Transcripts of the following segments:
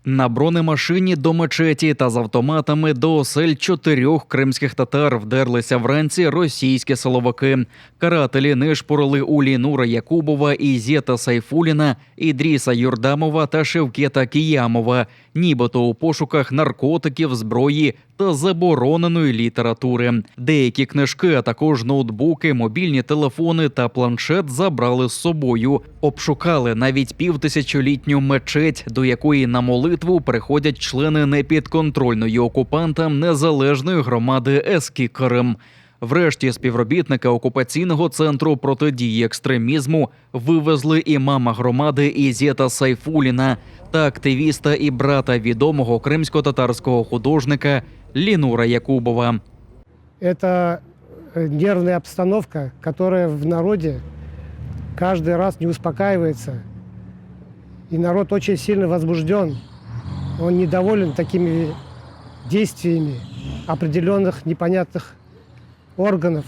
На бронемашині до мечеті та з автоматами до осель 4 кримських татар вдерлися вранці російські силовики. Карателі нишпорили у Лінура Якубова, Ізета Сайфуліна, Ідріса Юрдамова та Шевкета Кіямова, нібито у пошуках наркотиків, зброї та забороненої літератури. Деякі книжки, а також ноутбуки, мобільні телефони та планшет забрали з собою. Обшукали навіть півтисячолітню мечеть, до якої на молитву приходять члени непідконтрольної окупантам незалежної громади Еські Крим. Врешті співробітники окупаційного центру протидії екстремізму вивезли імама громади Ізета Сайфуліна та активіста і брата відомого кримсько-татарського художника Лінура Якубова. Это нервная обстановка, которая в народе каждый раз не успокаивается. И народ очень сильно возбужден. Он недоволен такими действиями определенных непонятных органов.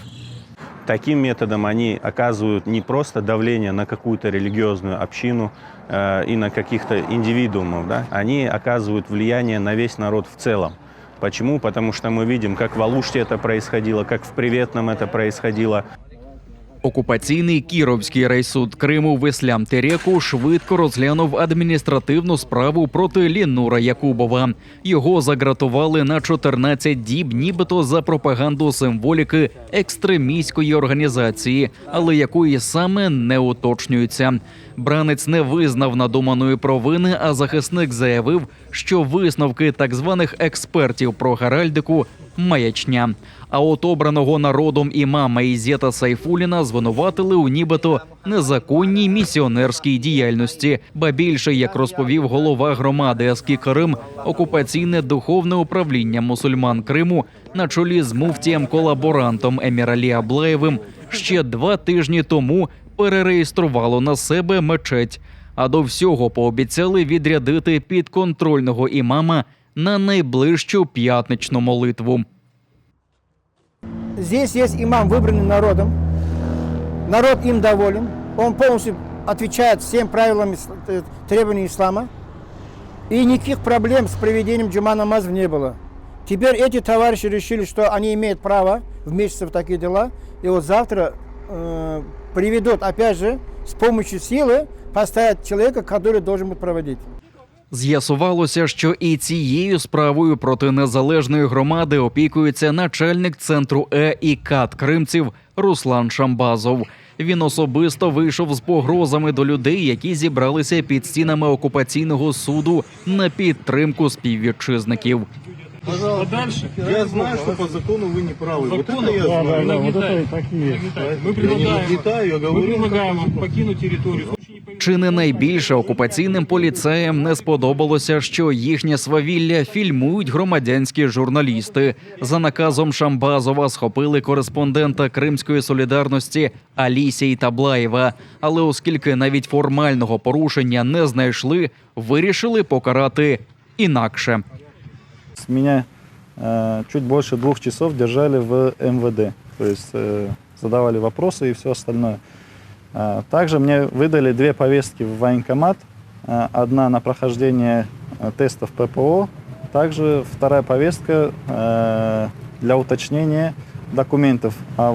Таким методом они оказывают не просто давление на какую-то религиозную общину и на каких-то индивидуумов, да? Они оказывают влияние на весь народ в целом. Почему? Потому что мы видим, как в Алуште это происходило, как в Приветном это происходило. Окупаційний Кіровський райсуд Криму в Іслям-Тереку швидко розглянув адміністративну справу проти Лінура Якубова. Його загратували на 14 діб, нібито за пропаганду символіки екстремістської організації, але якої саме не уточнюється. Бранець не визнав надуманої провини, а захисник заявив, що висновки так званих експертів про геральдику – маячня. А от обраного народом імама Ізета Сайфуліна звинуватили у нібито незаконній місіонерській діяльності. Ба більше, як розповів голова громади Еські Крим, окупаційне духовне управління мусульман Криму на чолі з муфтієм-колаборантом Еміралі Аблаєвим ще 2 тижні тому перереєструвало на себе мечеть. А до всього пообіцяли відрядити підконтрольного імама на найближчу п'ятничну молитву. Здесь есть имам, выбранный народом. Народ им доволен. Он полностью отвечает всем правилам, требованиям ислама. И никаких проблем с проведением джума намазов не было. Теперь эти товарищи решили, что они имеют право вмешиваться в такие дела. И вот завтра приведут, опять же, с помощью силы поставить человека, который должен будет проводить. З'ясувалося, що і цією справою проти незалежної громади опікується начальник центру і КАТ кримців Руслан Шамбазов. Він особисто вийшов з погрозами до людей, які зібралися під стінами окупаційного суду на підтримку співвітчизників. Подальше. Я знаю, что по закону вы не правы. Вот Закону, это я знаю. да, вот это и такие. Мы предлагаем вам покинуть территорию. Чи не найбільше окупаційним поліцеям не сподобалося, що їхнє свавілля фільмують громадянські журналісти. За наказом Шамбазова схопили кореспондента Кримської солідарності Алісії Таблаєва. Але оскільки навіть формального порушення не знайшли, вирішили покарати інакше. Меня чуть больше 2 часов держали в МВД, то есть задавали вопросы и все остальное. Также мне выдали 2 повестки в военкомат, одна на прохождение тестов ППО, также 2 повестка для уточнения документов о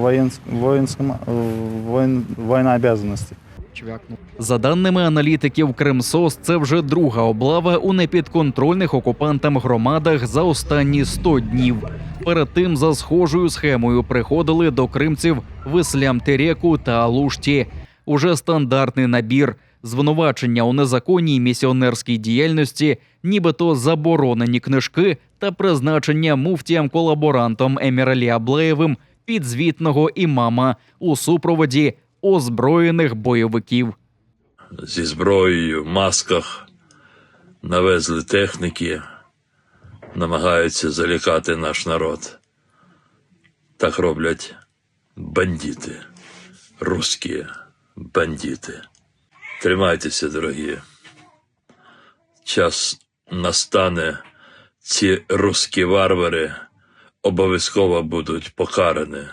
военнообязанности. За даними аналітиків Кримсос, це вже 2-га облава у непідконтрольних окупантам громадах за останні 100 днів. Перед тим за схожою схемою приходили до кримців в Іслям-Тереку та Алушті. Уже стандартний набір – звинувачення у незаконній місіонерській діяльності, нібито заборонені книжки та призначення муфтієм-колаборантом Еміралі Аблаєвим підзвітного імама у супроводі озброєних бойовиків. Зі зброєю, масках навезли техніки, намагаються залякати наш народ. Так роблять бандити, русські бандити. Тримайтеся, дорогі. Час настане, ці русські варвари обов'язково будуть покарані.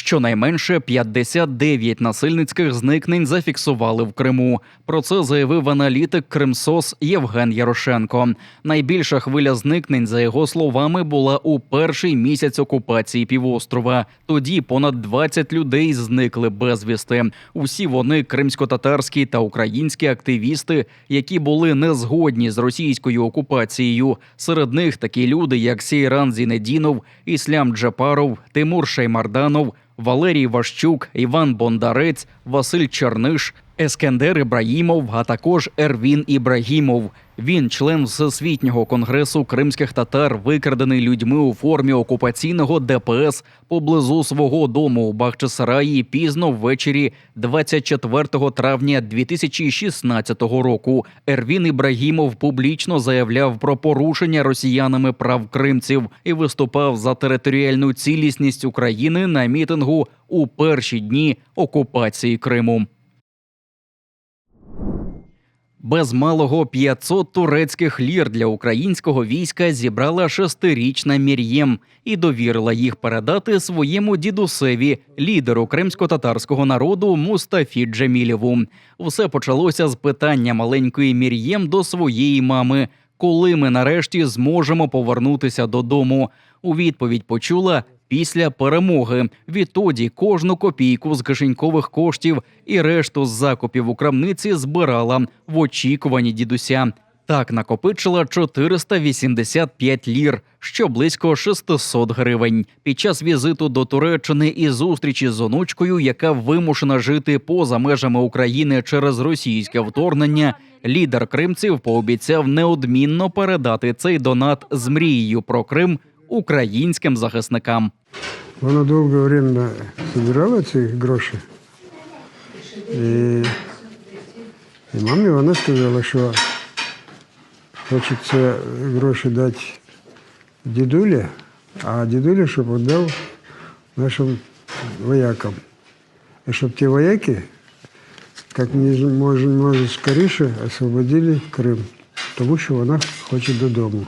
Щонайменше 59 насильницьких зникнень зафіксували в Криму. Про це заявив аналітик Кримсос Євген Ярошенко. Найбільша хвиля зникнень, за його словами, була у перший місяць окупації півострова. Тоді понад 20 людей зникли безвісти. Усі вони кримсько-татарські та українські активісти, які були не згодні з російською окупацією. Серед них такі люди, як Сейран Зінедінов, Іслям Джапаров, Тимур Шаймарданов, Валерій Ващук, Іван Бондарець, Василь Черниш, Ескендер Ібраїмов, а також Ервін Ібрагімов. Він член Всесвітнього конгресу кримських татар, викрадений людьми у формі окупаційного ДПС поблизу свого дому у Бахчисараї пізно ввечері 24 травня 2016 року. Ервін Ібрагімов публічно заявляв про порушення росіянами прав кримців і виступав за територіальну цілісність України на мітингу у перші дні окупації Криму. Без малого 500 турецьких лір для українського війська зібрала 6-річна Мір'єм і довірила їх передати своєму дідусеві, лідеру кримсько-татарського народу Мустафі Джемілєву. Все почалося з питання маленької Мір'єм до своєї мами: коли ми нарешті зможемо повернутися додому? У відповідь почула: після перемоги. Відтоді кожну копійку з кишенькових коштів і решту з закупів у крамниці збирала в очікуванні дідуся. Так накопичила 485 лір, що близько 600 гривень. Під час візиту до Туреччини і зустрічі з онучкою, яка вимушена жити поза межами України через російське вторгнення, лідер кримців пообіцяв неодмінно передати цей донат з мрією про Крим українським захисникам. Вона довге время збирала ці гроші. І мамі вона сказала, що хоче ці гроші дати дідулі, а дідуля, щоб віддав нашим воякам. І щоб ті вояки, як можна скоріше, освободили Крим, тому що вона хоче додому.